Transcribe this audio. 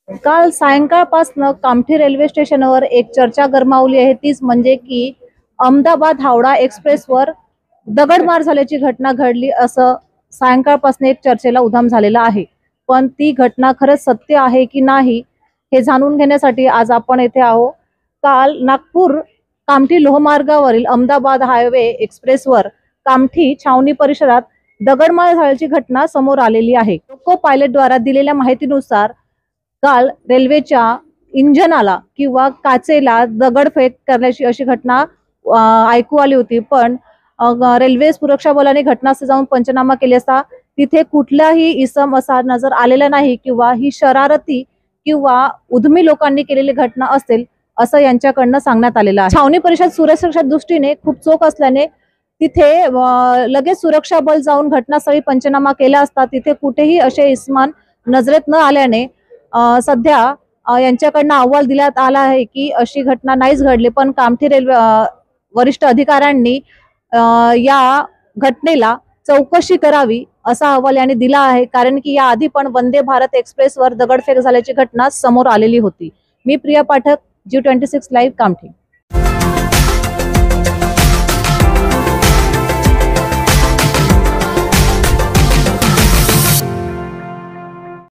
काल सायंकाळपासनं कामठी रेल्वे स्टेशनवर एक चर्चा गरमावली आहे, तीच म्हणजे की अहमदाबाद हावडा एक्सप्रेसवर दगडमार झाल्याची घटना घडली असं सायंकाळपासून एक चर्चेला उधाम झालेला आहे. पण ती घटना खरंच सत्य आहे की नाही हे जाणून घेण्यासाठी आज आपण येथे आहोत. काल नागपूर कामठी लोहमार्गावरील अहमदाबाद हायवे एक्सप्रेसवर कामठी छावणी परिसरात दगडमार झाल्याची घटना समोर आलेली आहे. लोको पायलटद्वारा दिलेल्या माहितीनुसार काल रेल्वेच्या इंजनाला किंवा काचेला दगडफेक करण्याची अशी घटना ऐकू आली होती. पण रेल्वे सुरक्षा बलाने घटनास्थळी जाऊन पंचनामा केले असता तिथे कुठलाही इसम असा नजर आलेला नाही किंवा ही शरारती किंवा उद्यमी लोकांनी केलेली घटना असेल असं यांच्याकडनं सांगण्यात आलेलं आहे. छावणी परिषद सुरक्षेच्या दृष्टीने खूप चोख असल्याने तिथे लगेच सुरक्षा बल जाऊन घटनास्थळी पंचनामा केला असता तिथे कुठेही असे इस्मान नजरेत न आल्याने सध्या यांच्याकडनं अहवाल दिल्यात आला आहे की अशी घटना नाहीच घडली. पण कामठी रेल्वे वरिष्ठ अधिकाऱ्यांनी या घटनेला चौकशी करावी असा अहवाल यांनी दिला आहे. कारण की या आधी पण वंदे भारत एक्सप्रेसवर दगडफेक झाल्याची घटना समोर आलेली होती. मी प्रिया पाठक, G26 लाईव्ह कामठी.